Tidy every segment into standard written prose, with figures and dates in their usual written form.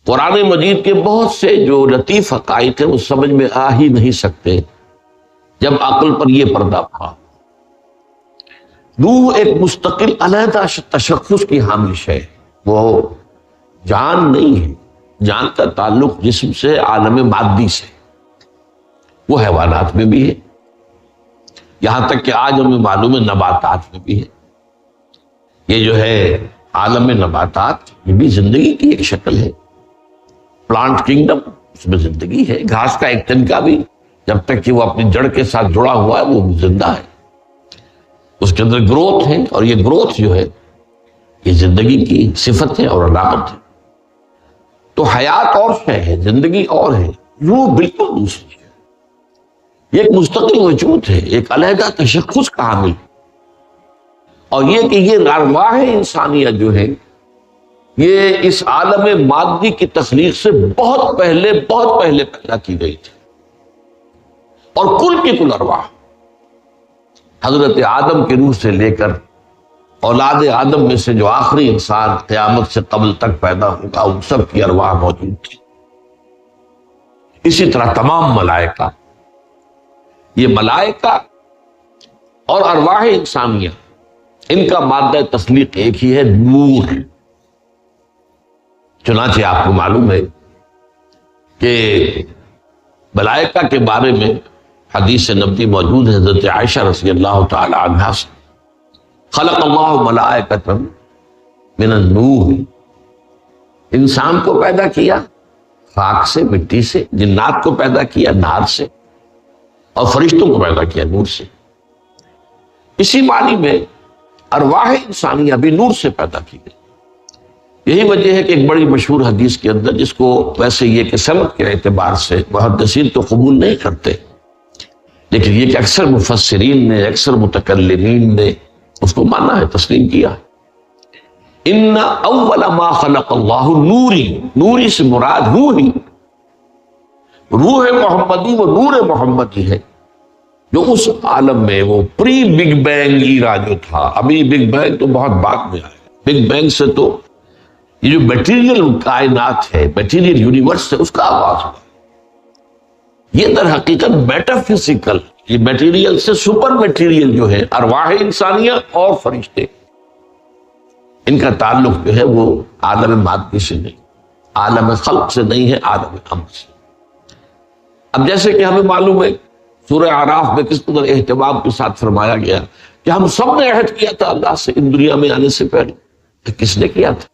قرآن مجید کے بہت سے جو لطیف حقائق ہیں وہ سمجھ میں آ ہی نہیں سکتے جب عقل پر یہ پردہ پڑا۔ روح ایک مستقل علیحدہ تشخص کی حامل ہے، وہ جان نہیں ہے۔ جان کا تعلق جسم سے، عالم مادی سے، وہ حیوانات میں بھی ہے، یہاں تک کہ آج ہمیں معلوم ہے نباتات میں بھی ہے۔ یہ جو ہے عالم نباتات، یہ بھی زندگی کی ایک شکل ہے۔ پلانٹ کنگڈم، اس میں زندگی ہے۔ گھاس کا ایک تنکا بھی جب تک کہ وہ اپنی جڑ کے ساتھ جڑا ہوا ہے وہ زندہ ہے، اس کے اندر گروتھ ہے، اور یہ گروتھ جو ہے یہ زندگی کی صفت ہے اور علامت ہے۔ تو حیات اور شے ہے، زندگی اور ہے، روح بالکل دوسری ہے۔ یہ ایک مستقل وجود ہے، ایک علیحدہ تشخص کا حامل، اور یہ کہ یہ ارواح انسانیہ جو ہے یہ اس عالم مادی کی تخلیق سے بہت پہلے پیدا کی گئی تھی، اور کل کی کل ارواح حضرت آدم کی روح سے لے کر اولاد آدم میں سے جو آخری انسان قیامت سے قبل تک پیدا ہوگا ان سب کی ارواح موجود تھی۔ اسی طرح تمام ملائکہ، یہ ملائکہ اور ارواح انسانیہ، ان کا مادہ تخلیق ایک ہی ہے، نور۔ چنانچہ آپ کو معلوم ہے کہ ملائکہ کے بارے میں حدیث نبوی موجود ہے، حضرت عائشہ رضی اللہ تعالی عنہا سے، خلق اللہ ملائکۃ من النور، انسان کو پیدا کیا خاک سے، مٹی سے، جنات کو پیدا کیا نار سے، اور فرشتوں کو پیدا کیا نور سے۔ اسی معنی میں ارواح انسانیہ بھی نور سے پیدا کی گئی۔ یہی وجہ ہے کہ ایک بڑی مشہور حدیث کے اندر، جس کو ویسے یہ کہ سند کے اعتبار سے محدثین تو قبول نہیں کرتے، لیکن یہ کہ اکثر مفسرین نے، اکثر متکلمین نے اس کو مانا ہے، تسلیم کیا ہے۔ ان اول ما خلق اللہ نوری، نوری سے مراد روحی، روح محمدی، وہ نور محمدی ہے جو اس عالم میں، وہ پری بگ بینگ ایرا جو تھا، ابھی بگ بینگ تو بہت بعد میں آیا، بگ بینگ سے تو یہ جو میٹیریل کائنات ہے، میٹیریل یونیورس ہے، اس کا آغاز ہوا۔ یہ در حقیقت میٹا فزیکل، یہ میٹیریل سے سپر میٹیریل جو ہے، ارواح انسانیہ اور فرشتے، ان کا تعلق جو ہے وہ عالم مادی سے نہیں، عالم خلق سے نہیں ہے، عالم امر سے۔ اب جیسے کہ ہمیں معلوم ہے سورہ اعراف میں کس قدر اہتمام کے ساتھ فرمایا گیا کہ ہم سب نے عہد کیا تھا اللہ سے ان دنیا میں آنے سے پہلے، کہ کس نے کیا تھا؟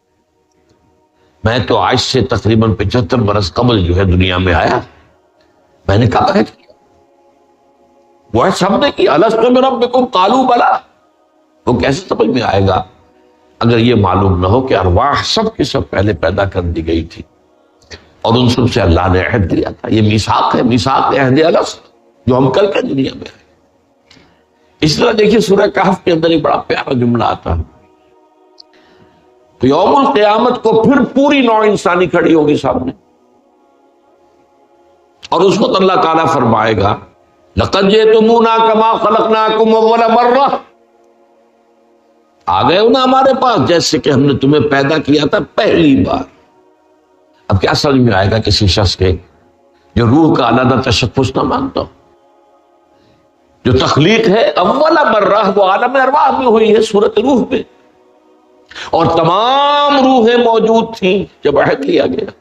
میں تو آج سے تقریباً 75 برس قبل جو ہے دنیا میں آیا، میں نے کہا عہد کیا، وہ سب نے کیا، الست بربکم قالوا بلی۔ وہ کیسے سمجھ میں آئے گا اگر یہ معلوم نہ ہو کہ ارواح سب کے سب پہلے پیدا کر دی گئی تھی، اور ان سب سے اللہ نے عہد لیا تھا۔ یہ میثاق ہے، میثاق عہد الست، جو ہم کل کے دنیا میں آئے۔ اس طرح دیکھیے سورہ کہف کے اندر ایک بڑا پیارا جملہ آتا ہے، تو یوم القیامت کو پھر پوری نوع انسانی کھڑی ہوگی سامنے، اور اس وقت اللہ تعالیٰ فرمائے گا لَقَدْ جِئْتُمُونَا كَمَا خَلَقْنَاكُمْ أَوَّلَ مَرَّةٍ، آ گئے ہو نا ہمارے پاس جیسے کہ ہم نے تمہیں پیدا کیا تھا پہلی بار۔ اب کیا سمجھ میں آئے گا کسی شخص کے جو روح کا علیحدہ تشخص نہ مانتا ہو؟ جو تخلیق ہے اول مرہ وہ عالم ارواح میں ہوئی ہے، صورت روح میں، اور تمام روحیں موجود تھیں جب عہد لیا گیا،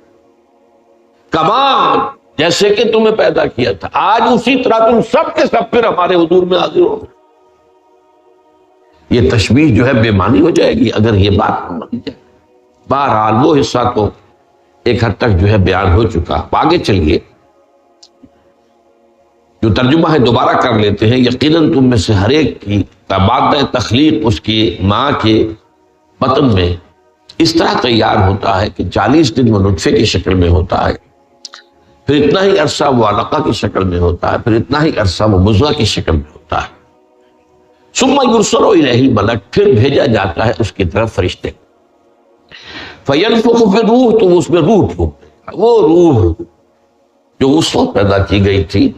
کمال جیسے کہ تمہیں پیدا کیا تھا، آج اسی طرح تم سب کے سب پھر ہمارے حضور میں حاضر ہو۔ یہ تشبیہ جو ہے بے معنی ہو جائے گی اگر یہ بات نہ مانی جائے۔ بہرحال وہ حصہ تو ایک حد تک جو ہے بیان ہو چکا، آگے چلیے جو ترجمہ ہے دوبارہ کر لیتے ہیں۔ یقیناً تم میں سے ہر ایک کی مادہ تخلیق اس کی ماں کے بطن میں اس طرح تیار ہوتا ہے کہ 40 دن وہ نطفے کی شکل میں ہوتا ہے، پھر اتنا ہی عرصہ وہ علقہ کی شکل میں ہوتا ہے، پھر اتنا ہی عرصہ وہ مضغہ کی شکل میں ہوتا ہے۔ ثم یرسل الیہ الملک، پھر بھیجا جاتا ہے اس کی طرف فرشتے، فینفخ فی الروح، تو اس میں روح پھونک دے، وہ روح جو اس وقت پیدا کی گئی تھی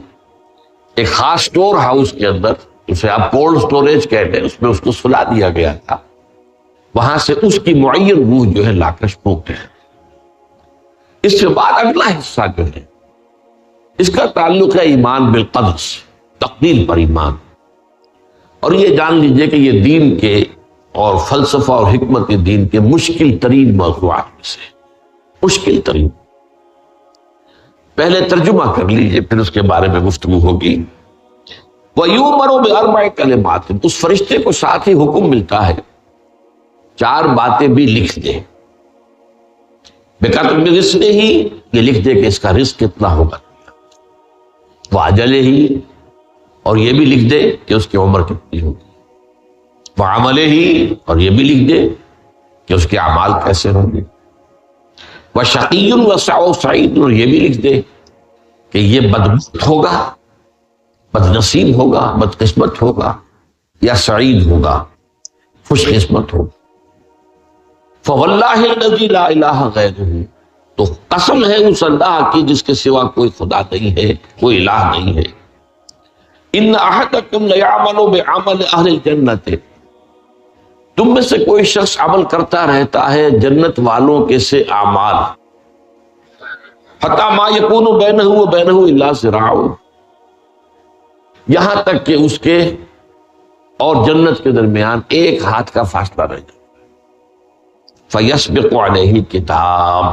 ایک خاص سٹور ہاؤس کے اندر، اسے آپ کولڈ سٹوریج کہتے ہیں، اس میں اس کو سلا دیا گیا تھا، وہاں سے اس کی معین روح جو ہے لا کر پھونکتے ہیں۔ اس کے بعد اگلا حصہ جو ہے اس کا تعلق ہے ایمان بالقدر سے، تقدیر پر ایمان. اور یہ جان لیجئے کہ یہ دین کے اور فلسفہ اور حکمت دین کے مشکل ترین موضوعات میں سے مشکل ترین. پہلے ترجمہ کر لیجئے پھر اس کے بارے میں گفتگو ہوگی. وَيُؤْمَرُ بِأَرْبَعِ كَلِمَاتٍ، اس فرشتے کو ساتھ ہی حکم ملتا ہے 4 باتیں بھی لکھ دے. بِكَتْبِ رِزْقِهِ ہی یہ لکھ دے کہ اس کا رزق کتنا ہوگا، وَأَجَلِهِ ہی اور یہ بھی لکھ دے کہ اس کی عمر کتنی ہوگی، وَعَمَلِهِ ہی اور یہ بھی لکھ دے کہ اس کے اعمال کیسے ہوں گے، وَشَقِيٌّ وَسَعِيدٌ اور یہ بھی لکھ دے کہ یہ بدبخت ہوگا، بد نصیب ہوگا، بد قسمت ہوگا، یا سعید ہوگا، خوش قسمت ہوگا. فَوَاللَّهِ الَّذِي لَا إِلَٰهَ غَيْرُهُ تو قسم ہے اس اللہ کی جس کے سوا کوئی خدا نہیں ہے، کوئی الہ نہیں ہے. إِنَّ أَحَدَكُمْ لَيَعْمَلُ بِعَمَلِ أَهْلِ الْجَنَّةِ تم میں سے کوئی شخص عمل کرتا رہتا ہے جنت والوں کے سے اعمال، حَتَّى مَا يَكُونُ بَيْنَهُ وَبَيْنَهُ إِلَّا ذِرَاعٌ یہاں تک کہ اس کے اور جنت کے درمیان ایک ہاتھ کا فاصلہ رہ جائے. فَيَسْبِقُ عَلَيْهِ الْكِتَابُ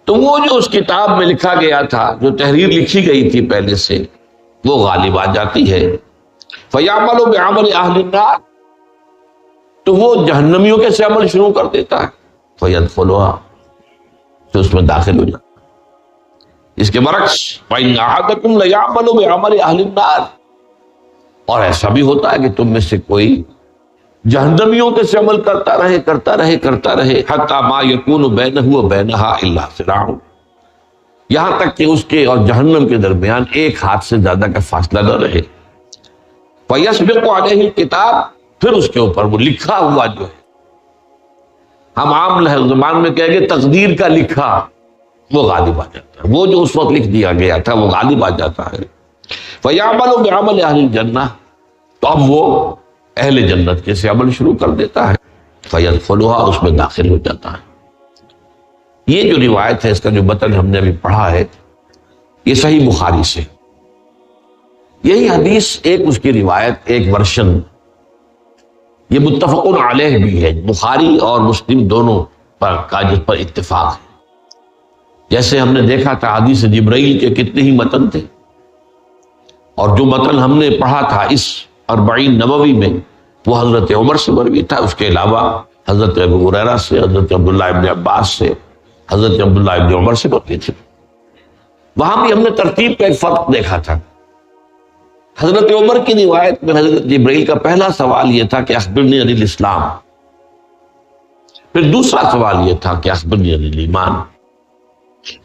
تو وہ جو اس کتاب میں لکھا گیا تھا، جو تحریر لکھی گئی تھی پہلے سے، وہ غالب آ جاتی ہے. فَيَعْمَلُ بِعَمَلِ أَهْلِ النَّارِ تو وہ جہنمیوں کے سے عمل شروع کر دیتا ہے. فَيَدْخُلُهَا تو اس میں داخل ہو جاتا. اس کے برعکس وَإِنَّ أَحَدَكُمْ لَيَعْمَلُ بِعَمَلِ أَهْلِ النَّارِ اور ایسا بھی ہوتا ہے کہ تم میں سے کوئی جہنمیوں کے سے عمل کرتا رہے حَتَّى مَا يَكُونُ بَيْنَهُ وَبَيْنَهَا إِلَّا ذِرَاعٌ یہاں تک کہ اس کے اور جہنم کے درمیان ایک ہاتھ سے زیادہ کا فاصلہ نہ رہے. فَيَسْبِقُ عَلَيْهِ الْكِتَابُ پھر اس کے اوپر وہ لکھا ہوا جو ہے، ہم عام زبان میں کہیں گے تقدیر کا لکھا، وہ غالب آ جاتا ہے. وہ جو اس وقت لکھ دیا گیا تھا وہ غالب آ جاتا ہے. فَيَعْمَلُ بِعَمَلِ أَهْلِ الْجَنَّةِ تو اب وہ اہل جنت کے سے عمل شروع کر دیتا ہے. فَيَدْخُلُهَا اس میں داخل ہو جاتا ہے. یہ جو روایت ہے، اس کا جو متن ہم نے ابھی پڑھا ہے، یہ صحیح بخاری سے. یہی حدیث ایک اس کی روایت، ایک ورشن، یہ متفق علیہ بھی ہے، بخاری اور مسلم دونوں پر کا جس پر اتفاق ہے. جیسے ہم نے دیکھا تھا حدیث جبرائیل کے کتنے ہی متن تھے، اور جو متن ہم نے پڑھا تھا اس 40 نبوی میں وہ حضرت عمر سے مروی تھا. اس کے علاوہ حضرت ابو ہریرہ سے، حضرت عبداللہ ابن عباس سے، حضرت عبداللہ ابن عمر سے مروی تھے. وہاں بھی ہم نے ترتیب کا ایک فرق دیکھا تھا. حضرت عمر کی روایت میں حضرت جبرائیل کا پہلا سوال یہ تھا کہ اخبرنی عن الاسلام، پھر دوسرا سوال یہ تھا کہ اخبرنی عن الایمان.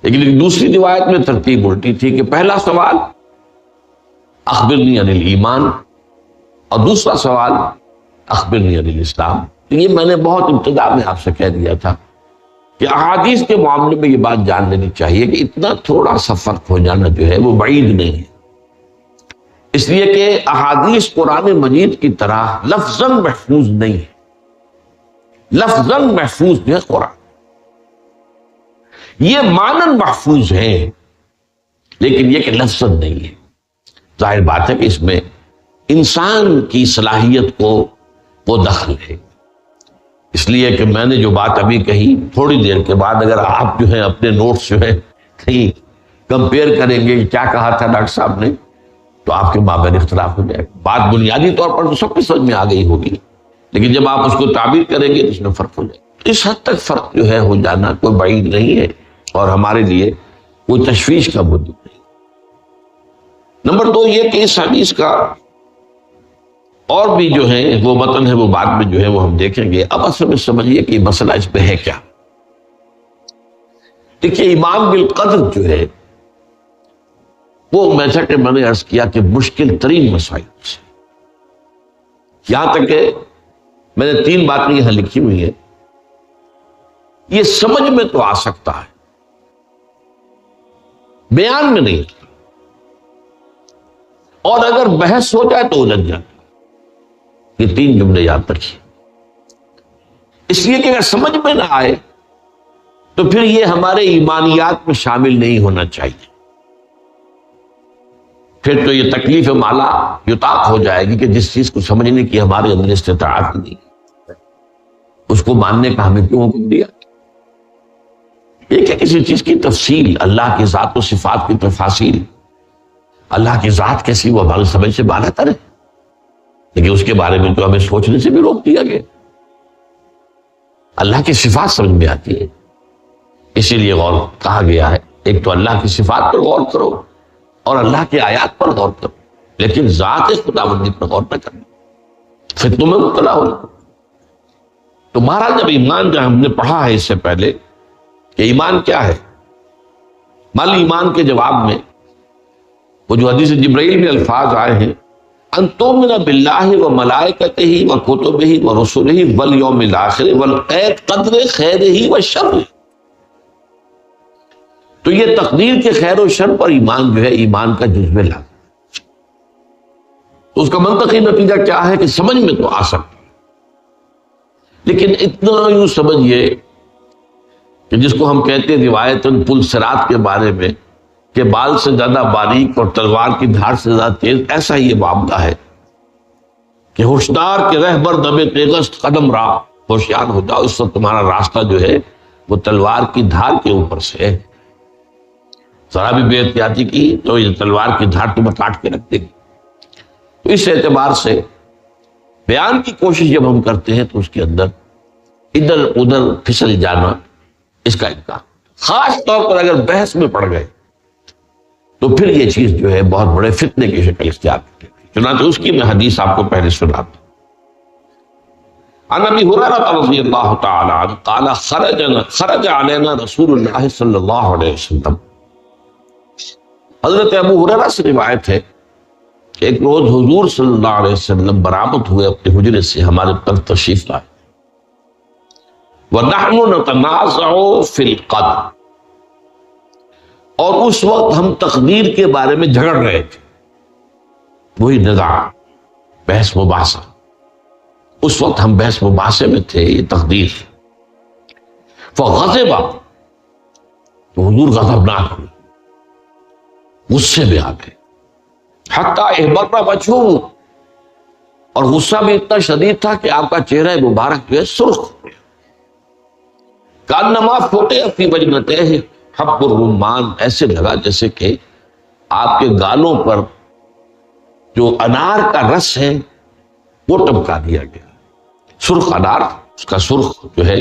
لیکن دوسری روایت میں ترتیب الٹی تھی کہ پہلا سوال اخبرنی عن الایمان اور دوسرا سوال اخبرنی عن الاسلام. یہ میں نے بہت ابتدا میں آپ سے کہہ دیا تھا کہ احادیث کے معاملے میں یہ بات جان لینی چاہیے کہ اتنا تھوڑا سا فرق ہو جانا جو ہے وہ بعید نہیں ہے، اس لیے کہ احادیث قرآن مجید کی طرح لفظاً محفوظ نہیں ہے. لفظاً محفوظ جو ہے قرآن، یہ معنن محفوظ ہے لیکن یہ کہ لفظاً نہیں ہے. ظاہر بات ہے کہ اس میں انسان کی صلاحیت کو وہ دخل ہے. اس لیے کہ میں نے جو بات ابھی کہی، تھوڑی دیر کے بعد اگر آپ جو ہے اپنے نوٹس جو ہے کہیں کمپیئر کریں گے کیا کہا تھا ڈاکٹر صاحب نے، تو آپ کے مابین اختلاف ہو جائے. بات بنیادی طور پر تو سب کی سمجھ میں آ گئی ہوگی، لیکن جب آپ اس کو تعبیر کریں گے تو اس میں فرق ہو جائے. اس حد تک فرق جو ہے ہو جانا کوئی بعید نہیں ہے اور ہمارے لیے کوئی تشویش کا موضوع نہیں. نمبر 2 یہ کہ اس حدیث کا اور بھی جو ہے وہ متن ہے، وہ بعد میں جو ہے وہ ہم دیکھیں گے. اب اصل میں سمجھیے کہ مسئلہ اس پہ ہے کیا. دیکھیے ایمان بالقدر جو ہے وہ جیسا کہ میں نے عرض کیا کہ مشکل ترین مسائل سے، یہاں تک کہ میں نے 3 باتیں یہاں لکھی ہوئی ہیں. یہ سمجھ میں تو آ سکتا ہے، بیان میں نہیں، اور اگر بحث ہو جائے تو الجھ جاتا. یہ 3 جملے یاد رکھیے. اس لیے کہ اگر سمجھ میں نہ آئے تو پھر یہ ہمارے ایمانیات میں شامل نہیں ہونا چاہیے. پھر تو یہ تکلیف مالا یطاق ہو جائے گی کہ جس چیز کو سمجھنے کی ہمارے اندر استطاعت نہیں اس کو ماننے کا ہمیں کیوں حکم دیا. یہ کہ کسی چیز کی تفصیل، اللہ کی ذات و صفات کی تفاصیل، اللہ کی ذات کیسی وہ ہماری سمجھ سے بالا تر ہے، لیکن اس کے بارے میں تو ہمیں سوچنے سے بھی روک دیا گیا. اللہ کی صفات سمجھ میں آتی ہے، اسی لیے غور کہا گیا ہے. ایک تو اللہ کی صفات پر غور کرو اور اللہ کی آیات پر غور کرو، لیکن ذات خداوندی پر غور نہ کرنا، پھر تمہیں مبتلا ہونا. تمہارا جب ایمان جو ہم نے پڑھا ہے اس سے پہلے کہ ایمان کیا ہے، مال ایمان کے جواب میں وہ جو حدیث جبرائیل میں الفاظ آئے ہیں، ان تؤمن باللہ و ملائکتہ و کتبہ و رسلہ والیوم الآخر والقدر خیرہ و شرہ. تو یہ تقدیر کے خیر و شر پر ایمان جو ہے ایمان کا جزو لازم. تو اس کا منطقی نتیجہ کیا ہے کہ سمجھ میں تو آ سکتا ہے، لیکن اتنا یوں سمجھیے کہ جس کو ہم کہتے ہیں روایتاً پل صراط کے بارے میں کہ بال سے زیادہ باریک اور تلوار کی دھار سے زیادہ تیز، ایسا ہی یہ معاملہ ہے کہ ہوشیار کے رہبر دم تیغست قدم راہ، ہوشیار ہو جاؤ، اس وقت تمہارا راستہ جو ہے وہ تلوار کی دھار کے اوپر سے ہے. ذرا بھی بے احتیاطی کی تو یہ تلوار کی دھار تمہیں کاٹ کے رکھ دے گی. تو اس اعتبار سے بیان کی کوشش جب ہم کرتے ہیں تو اس کے اندر ادھر ادھر پھسل جانا اس کا امکان، خاص طور پر اگر بحث میں پڑ گئے تو پھر یہ چیز جو ہے بہت بڑے فتنے کی شکل اختیار کرتی ہے. چنانچہ اس کی میں حدیث آپ کو پہلے سناتا ہوں. عن ابی ہریرہ رضی اللہ تعالی عنہ قال خرج علینا رسول اللہ صلی اللہ علیہ وسلم. حضرت ابو ہریرہ سے روایت ہے کہ ایک روز حضور صلی اللہ علیہ وسلم برآمد ہوئے اپنے حجرے سے، ہمارے پر تشریف لائے. وَنَحْنُ نَتَنَازَعُ فِي الْقَدْرِ، اور اس وقت ہم تقدیر کے بارے میں جھگڑ رہے تھے. وہی نزاع، بحث مباحثہ، اس وقت ہم بحث مباحثے میں تھے، یہ تقدیر. فَغَضِبَ، تو حضور غضبناک ہوئے، غصے میں آ گئے. حتیٰ احمر وجہہ، اور غصہ بھی اتنا شدید تھا کہ آپ کا چہرہ مبارک جو ہے سرخ ہو گیا. کانما فوٹے فی وجنتہ حب الرمان، ایسے لگا جیسے کہ آپ کے گالوں پر جو انار کا رس ہے وہ ٹپکا دیا گیا. سرخ انار، اس کا سرخ جو ہے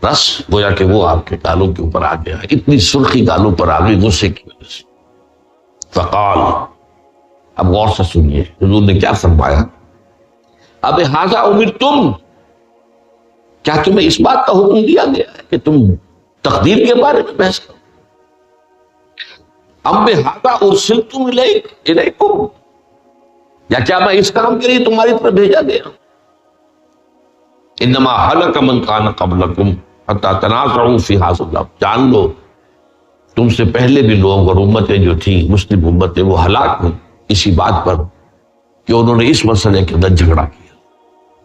رس، گویا کہ وہ آپ کے گالوں کے اوپر آ گیا. اتنی سرخی گالوں پر آ گئی غصے کی وجہ سے. فقال، اب غور سے سنیے حضور نے کیا فرمایا. اب ھذا امرتم، کیا تمہیں اس بات کا حکم دیا گیا ہے کہ تم تقدیر کے بارے میں بحث کرو؟ ام بھذا ارسلتم الیکم، یا کیا میں اس کام کے لیے تمہاری طرف بھیجا گیا؟ انما ہلک من کان قبلکم حتی تنازعوا فی ھذا الامر، جان لو تم سے پہلے بھی لوگ اور امتیں جو تھیں، مسلم امتیں، وہ ہلاک ہوئی اسی بات پر کہ انہوں نے اس مسئلے کے اندر جھگڑا کیا،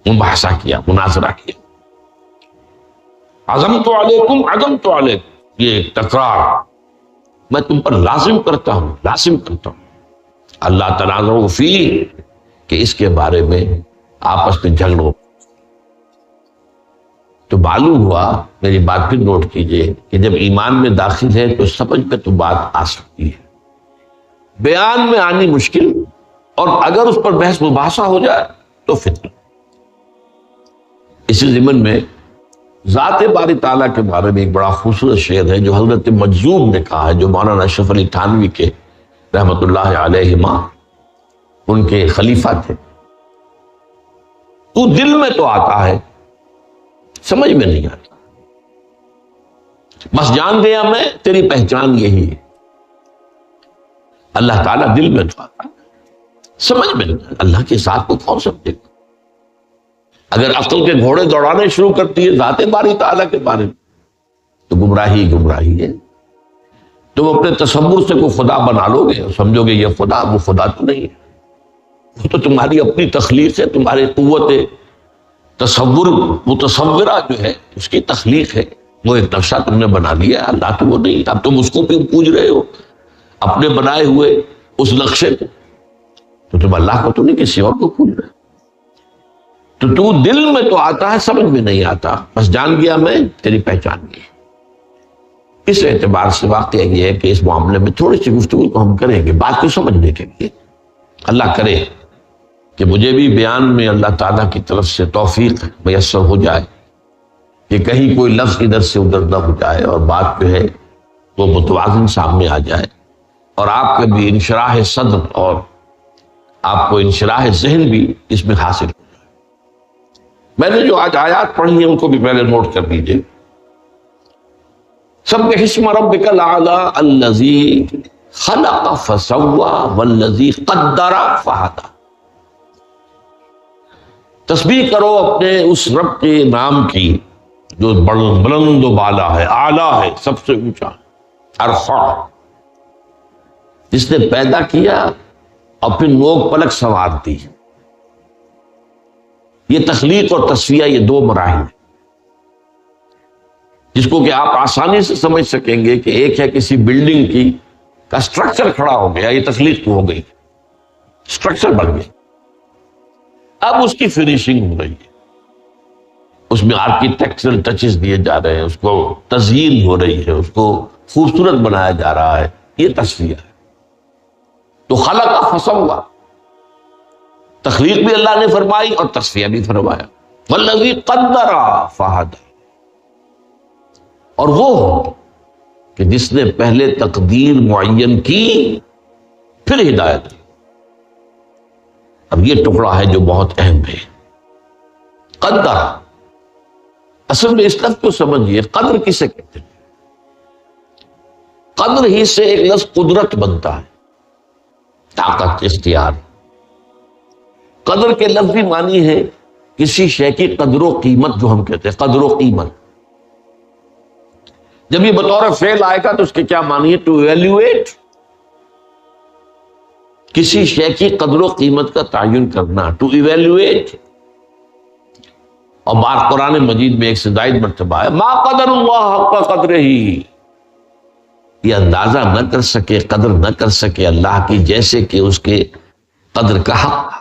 مباحثہ کیا، مناظرہ کیا. عزمت علیکم عزمت علیکم، یہ تکرار، میں تم پر لازم کرتا ہوں، لازم کرتا ہوں. اللہ تنازعوا فی، کہ اس کے بارے میں آپس میں جھگڑو. تو معلوم ہوا، میری بات پھر نوٹ کیجئے، کہ جب ایمان میں داخل ہے تو سمجھ میں تو بات آ سکتی ہے، بیان میں آنی مشکل، اور اگر اس پر بحث مباحثہ ہو جائے تو فتنہ. اسی ضمن میں ذات باری تعالیٰ کے بارے میں ایک بڑا خوبصورت شعر ہے جو حضرت مجذوب نے کہا ہے، جو مولانا اشرف علی تھانوی کے رحمت اللہ علیہما ان کے خلیفہ تھے. تو دل میں تو آتا ہے، سمجھ میں نہیں آتا. بس جان گیا میں تیری پہچان یہی ہے. اللہ تعالیٰ دل میں تو آتا ہے، سمجھ میں نہیں آتا. اللہ کے ساتھ کو کون سمجھے گا؟ اگر عقل کے گھوڑے دوڑانے شروع کرتی ہے ذات باری تعالیٰ کے بارے میں تو گمراہی گمراہی ہے. تم اپنے تصور سے کوئی خدا بنا لو گے اور سمجھو گے یہ خدا، وہ خدا تو نہیں ہے، وہ تو تمہاری اپنی تخلیق ہے، تمہاری قوت تصور متصورہ جو ہے اس کی تخلیق ہے. وہ ایک نقشہ تم نے بنا لیا، اللہ تو وہ نہیں، اب تم اس کو پوج رہے ہو اپنے بنائے ہوئے اس نقشے کو، تو تم اللہ کو تو نہیں کسی اور کو پوج رہے. تو دل میں تو آتا ہے، سمجھ میں نہیں آتا، بس جان گیا میں تیری پہچان گئی. اس اعتبار سے واقعہ یہ ہے کہ اس معاملے میں تھوڑی سی گفتگو کو ہم کریں گے بات کو سمجھنے کے لیے. اللہ کرے کہ مجھے بھی بیان میں اللہ تعالیٰ کی طرف سے توفیق میسر ہو جائے کہ کہیں کوئی لفظ ادھر سے ادھر نہ ہو جائے اور بات جو ہے وہ متوازن سامنے آ جائے، اور آپ کے بھی انشراح صدر اور آپ کو انشراح ذہن بھی اس میں حاصل ہو جائے. میں نے جو آج آیات پڑھی ہیں ان کو بھی پہلے نوٹ کر دیجئے. سبح اسم ربک الاعلی الذی خلق فسوی والذی قدر فہدی. تسبیح کرو اپنے اس رب کے نام کی جو بلند و بالا ہے، اعلیٰ ہے، سب سے اونچا، ارفع، جس نے پیدا کیا اور پھر نوک پلک سنوار دی. یہ تخلیق اور تصفیہ یہ دو مراحل ہیں جس کو کہ آپ آسانی سے سمجھ سکیں گے کہ ایک ہے کسی بلڈنگ کی کا سٹرکچر کھڑا ہو گیا، یہ تخلیق تو ہو گئی، سٹرکچر بن گیا. اب اس کی فنیشنگ ہو رہی ہے، اس میں آرکیٹیکچرل ٹچز دیے جا رہے ہیں، اس کو تزئین ہو رہی ہے، اس کو خوبصورت بنایا جا رہا ہے. یہ تصفیہ ہے. تو خلق فسوی، تخلیق بھی اللہ نے فرمائی اور تصفیہ بھی فرمایا. والذی قدر فہدی، اور وہ کہ جس نے پہلے تقدیر معین کی پھر ہدایت کی. اب یہ ٹکڑا ہے جو بہت اہم ہے. قدر، اصل میں اس لفظ کو سمجھیے، قدر کسے کہتے ہیں؟ قدر ہی سے ایک لفظ قدرت بنتا ہے، طاقت، اختیار. قدر کے لفظی معنی ہے کسی شے کی قدر و قیمت، جو ہم کہتے ہیں قدر و قیمت. جب یہ بطور فعل آئے گا تو اس کے کیا معنی ہے؟ ٹو ایویلویٹ، کسی شے کی قدر و قیمت کا تعین کرنا، ٹو ایویلویٹ. اور بار قرآن مجید میں ایک سے زائد مرتبہ ہے ما قدر اللہ حق قدرہ، یہ اندازہ نہ کر سکے، قدر نہ کر سکے اللہ کی جیسے کہ اس کے قدر کا حق.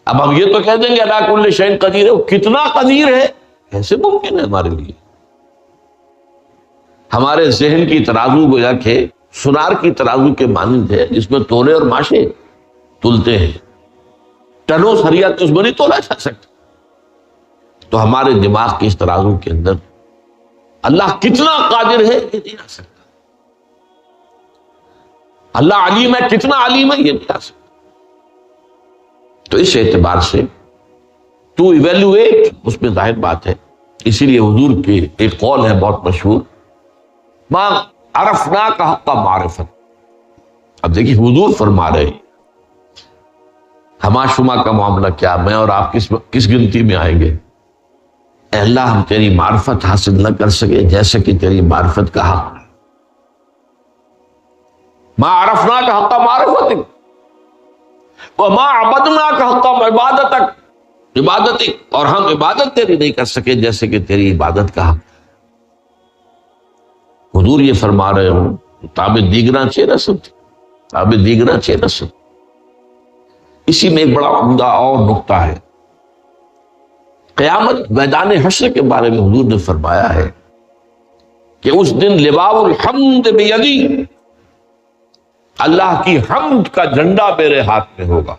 اب ہم یہ تو کہہ دیں گے اللہ کل شیء قدیر ہے، وہ کتنا قدیر ہے کیسے ممکن ہے ہمارے لیے؟ ہمارے ذہن کی ترازو گویا کہ سنار کی ترازو کے مانند ہے جس میں تولے اور ماشے تلتے ہیں، ٹنوں سریا تو اس میں نہیں تولا جا سکتا. تو ہمارے دماغ کی اس ترازو کے اندر اللہ کتنا قادر ہے یہ نہیں آ سکتا. اللہ علیم ہے، کتنا علیم ہے یہ نہیں آ سکتا. تو اس اعتبار سے ٹو ایویلویٹ اس میں ظاہر بات ہے. اسی لیے حضور کے ایک قول ہے بہت مشہور، ما عرفنا کا حق معرفت. اب دیکھیے حضور فرما رہے ہیں ہما شما کا معاملہ کیا، میں اور آپ کس گنتی میں آئیں گے؟ اے اللہ ہم تیری معرفت حاصل نہ کر سکے جیسے کہ تیری معرفت کا حق ہے. ما عرفنا کا حق معرفت وما عبدنا کا حق عبادتک، اور ہم عبادت تیری نہیں کر سکے جیسے کہ تیری عبادت کا حق. حضور یہ فرما رہے ہوں تابع دیگراں چے رسد، تابع دیگراں چے رسد. اسی میں ایک بڑا عمدہ اور نقطہ ہے. قیامت میدان حشر کے بارے میں حضور نے فرمایا ہے کہ اس دن لواء الحمد بیدی، اللہ کی حمد کا جھنڈا میرے ہاتھ میں ہوگا.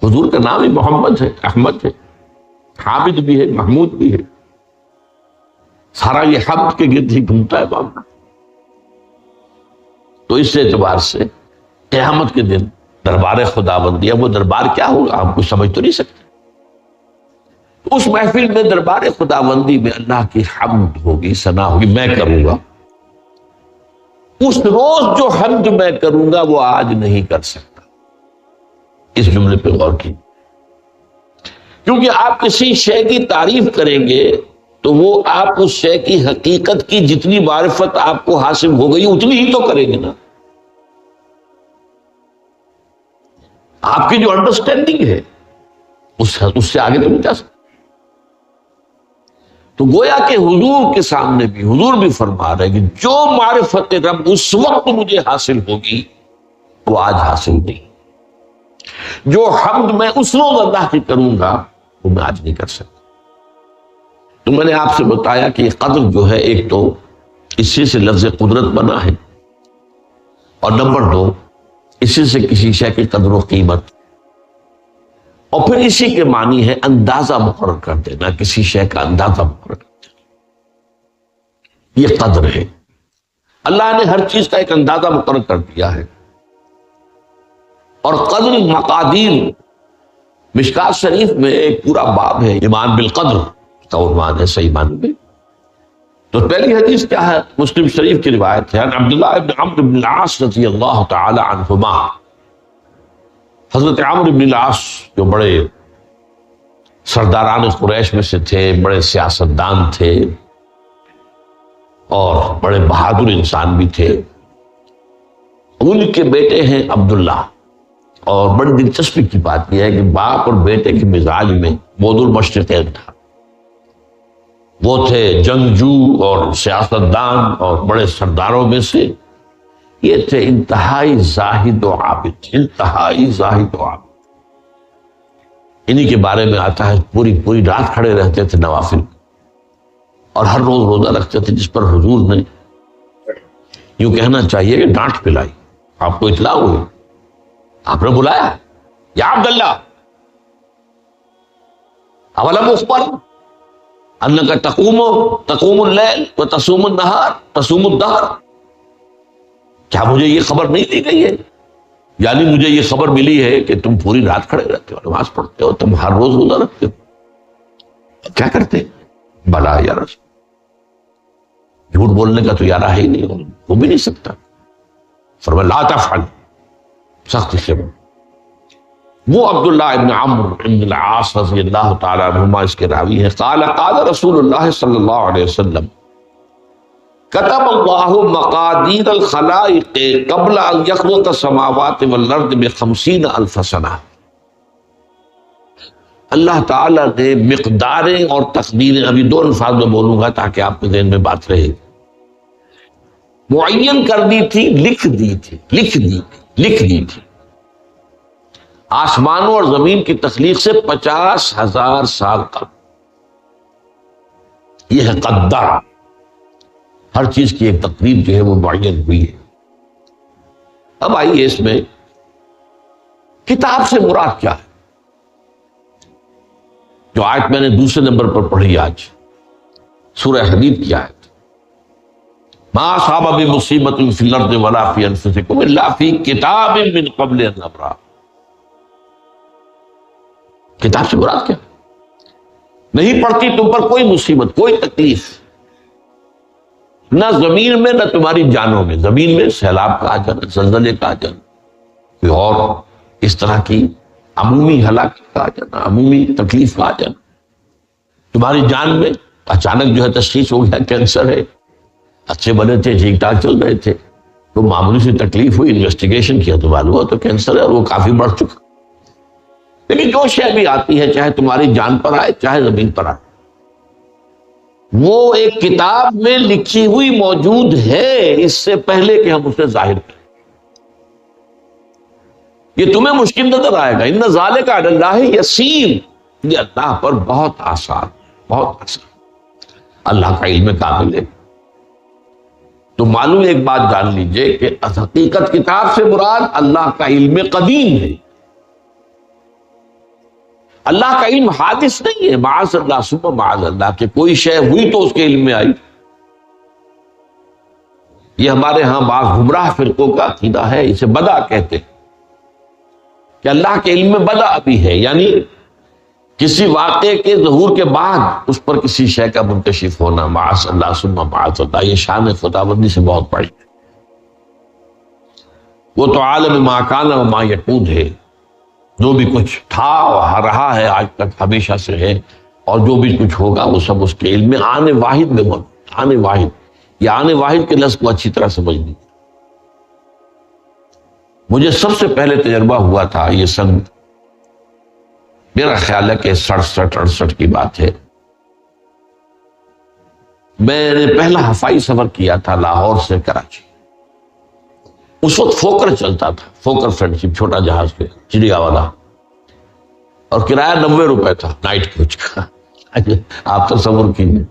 حضور کا نام ہی محمد ہے، احمد ہے، حامد بھی ہے، محمود بھی ہے. سارا یہ حمد کے گرد ہی گھومتا ہے معاملہ. تو اس اعتبار سے قیامت کے دن دربار خداوندی، اب وہ دربار کیا ہوگا ہم کچھ سمجھ تو نہیں سکتے. اس محفل میں دربار خداوندی میں اللہ کی حمد ہوگی، ثنا ہوگی، میں کروں گا. اس روز جو حمد میں کروں گا وہ آج نہیں کر سکتا. اس جملے پہ غور کی، کیونکہ آپ کسی شے کی تعریف کریں گے تو وہ آپ اس شے کی حقیقت کی جتنی معرفت آپ کو حاصل ہو گئی اتنی ہی تو کریں گے نا. آپ کی جو انڈرسٹینڈنگ ہے اس سے آگے تو نہیں جا سکتا. تو گویا کہ حضور کے سامنے بھی حضور بھی فرما رہے کہ جو معرفت رب اس وقت مجھے حاصل ہوگی وہ آج حاصل نہیں، جو حمد میں اس روز اللہ کی کروں گا وہ میں آج نہیں کر سکتا۔ تو میں نے آپ سے بتایا کہ یہ قدر جو ہے، ایک تو اسی سے لفظ قدرت بنا ہے، اور نمبر 2 اسی سے کسی شے کی قدر و قیمت، اور پھر اسی کے معنی ہے اندازہ مقرر کر دینا، کسی شے کا اندازہ مقرر کر دینا، یہ قدر ہے۔ اللہ نے ہر چیز کا ایک اندازہ مقرر کر دیا ہے۔ اور قدر مقادیر، مشکات شریف میں ایک پورا باب ہے ایمان بالقدر کا عنوان ہے صحیح معنی میں۔ تو پہلی حدیث کیا ہے؟ مسلم شریف کی روایت ہے، عبداللہ ابن عمرو بن العاص رضی اللہ تعالی عنہما۔ حضرت عمرو بن العاص جو بڑے سرداران قریش میں سے تھے، بڑے سیاستدان تھے اور بڑے بہادر انسان بھی تھے، ان کے بیٹے ہیں عبداللہ۔ اور بڑی دلچسپی کی بات یہ ہے کہ باپ اور بیٹے کے مزاج میں بود المشرقین تھا۔ وہ تھے جنگجو اور سیاستدان اور بڑے سرداروں میں سے، یہ تھے انتہائی زاہد و عابد، انتہائی زاہد و عابد۔ انہی کے بارے میں آتا ہے پوری رات کھڑے رہتے تھے نوافل، اور ہر روز روزہ رکھتے تھے، جس پر حضور نے یوں کہنا چاہیے کہ ڈانٹ پلائی۔ آپ کو اطلاع ہوئی، آپ نے بلایا، یا عبداللہ اولم اخبر انک تقوم اللیل و تصوم النہار تصوم الدہر، کیا مجھے یہ خبر نہیں دی گئی ہے؟ یعنی مجھے یہ خبر ملی ہے کہ تم پوری رات کھڑے رہتے ہو، نماز پڑھتے ہو، تم ہر روز روزہ رکھتے ہو، کیا کرتے؟ بلا یا رسول، جھوٹ بولنے کا تو یارہ ہے ہی نہیں، وہ بھی نہیں سکتا۔ فرمایا لا تفعل، سخت سے وہ عبداللہ ابن عمرو ابن العاص رضی اللہ تعالی عنہما اس کے راوی ہیں، قال رسول اللہ صلی اللہ علیہ وسلم كتب اللہ مقادیر الخلائق قبل ان يخلق السماوات والارض ب50,000 سنہ۔ اللہ تعالیٰ نے مقداریں اور تقدیریں، ابھی 2 الفاظ میں بولوں گا تاکہ آپ کے ذہن میں بات رہے، معین کر دی تھی، لکھ دی تھی۔ آسمانوں اور زمین کی تخلیق سے 50,000 سال کا یہ ہے قدر۔ ہر چیز کی ایک تقدیر جو ہے وہ معین ہوئی ہے۔ اب آئیے اس میں کتاب سے مراد کیا ہے؟ جو آیت میں نے دوسرے نمبر پر پڑھی آج، سورہ حدید کی آیت، ما اصاب بمصیبۃ فی الارض ولا فی انفسکم الا فی کتاب من قبل ان نبرأ۔ کتاب سے مراد کیا؟ نہیں پڑتی تم پر کوئی مصیبت، کوئی تکلیف، نہ زمین میں نہ تمہاری جانوں میں۔ زمین میں سیلاب کا آ جانا، زلزلے کا آ جانا، کوئی اور اس طرح کی عمومی ہلاکت کا آ جانا، عمومی تکلیف کا آ جانا۔ تمہاری جان میں اچانک جو ہے تشخیص ہو گیا کینسر ہے، اچھے بنے تھے، ٹھیک ٹھاک چل رہے تھے، تو معمولی سی تکلیف ہوئی، انویسٹیگیشن کیا تو معلوم ہوا تو کینسر ہے اور وہ کافی بڑھ چکا۔ لیکن جو شے بھی آتی ہے، چاہے تمہاری جان پر آئے چاہے زمین پر آئے، وہ ایک کتاب میں لکھی ہوئی موجود ہے اس سے پہلے کہ ہم اسے ظاہر کریں۔ یہ تمہیں مشکل نظر آئے گا، ان ذالک علی اللہ یسیر، یہ اللہ پر بہت آسان، بہت آسان۔ اللہ کا علم کامل ہے۔ تو معلوم ایک بات جان لیجئے کہ حقیقت کتاب سے مراد اللہ کا علم قدیم ہے۔ اللہ کا علم حادث نہیں ہے، معاذ اللہ ثم معاذ اللہ، کہ کوئی شے ہوئی تو اس کے علم میں آئی۔ یہ ہمارے ہاں بعض گمراہ فرقوں کا عقیدہ ہے، اسے بدع کہتے ہیں کہ اللہ کے علم میں بدع بھی ہے، یعنی کسی واقعے کے ظہور کے بعد اس پر کسی شے کا منکشف ہونا، معاذ اللہ ثم معاذ اللہ۔ یہ شان خداوندی سے بہت بڑی ہے۔ وہ تو عالم ما کان و ما یکون ہے، جو بھی کچھ تھا اور رہا ہے آج تک ہمیشہ سے ہے، اور جو بھی کچھ ہوگا وہ سب اس کے علم میں آنے واحد میں موجود۔ آنے واحد، یہ آنے واحد کے لفظ کو اچھی طرح سمجھ لی۔ مجھے سب سے پہلے تجربہ ہوا تھا، یہ سن میرا خیال ہے کہ 67-68 کی بات ہے، میں نے پہلا ہفائی سفر کیا تھا لاہور سے کراچی. اس وقت فوکر چلتا تھا، فوکر فرینڈشپ، چھوٹا جہاز پہ چڑیا والا، اور کرایہ 90 روپے تھا نائٹ کوچ کا. آپ تصور کیجیے.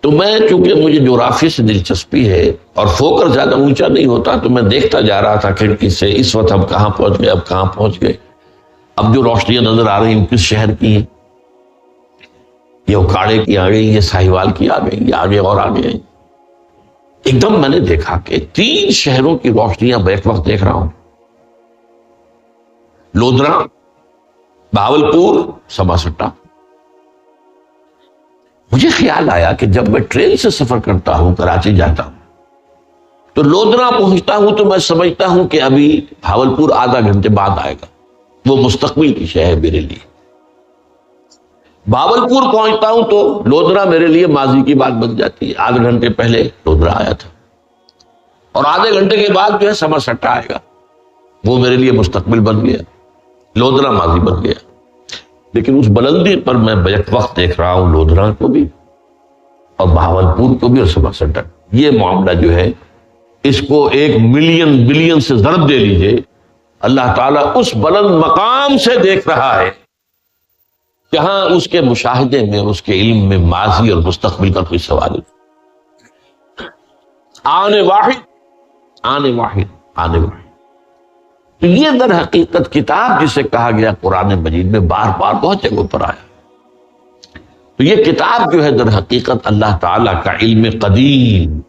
تو میں چونکہ مجھے جغرافی سے دلچسپی ہے اور فوکر زیادہ اونچا نہیں ہوتا، تو میں دیکھتا جا رہا تھا کھڑکی سے، اس وقت ہم کہاں پہنچ گئے، اب کہاں پہنچ گئے، اب جو روشنیاں نظر آ رہی ہیں کس شہر کی ہیں، یہ اکاڑے کی آ گئی، یہ ساہیوال کی آ گئی، یہ آگے اور آگے ہیں. ایک دم میں نے دیکھا کہ 3 شہروں کی روشنیاں بیک وقت دیکھ رہا ہوں. لودھرا، بہاولپور، سماسٹا. مجھے خیال آیا کہ جب میں ٹرین سے سفر کرتا ہوں، کراچی جاتا ہوں، تو لودھرا پہنچتا ہوں تو میں سمجھتا ہوں کہ ابھی بہاولپور آدھا گھنٹے بعد آئے گا، وہ مستقبل کی شے ہے میرے لیے. بہاولپور پہنچتا ہوں تو لودھرا میرے لیے ماضی کی بات بن جاتی ہے، آدھے گھنٹے پہلے لودھرا آیا تھا، اور آدھے گھنٹے کے بعد جو ہے سماسٹا آئے گا، وہ میرے لیے مستقبل بن گیا، لودھرا ماضی بن گیا. لیکن اس بلندی پر میں بیک وقت دیکھ رہا ہوں لودھرا کو بھی اور بہاولپور کو بھی اور سماسٹا. یہ معاملہ جو ہے اس کو 1 ملین بلین سے ضرب دے لیجئے، اللہ تعالیٰ اس بلند مقام سے دیکھ رہا ہے جہاں اس کے مشاہدے میں، اس کے علم میں ماضی اور مستقبل کا کوئی سوال نہیں. آنے واحد. تو یہ در حقیقت کتاب جسے کہا گیا قرآن مجید میں بار بار بہت جگہوں پر آیا، تو یہ کتاب جو ہے در حقیقت اللہ تعالیٰ کا علم قدیم،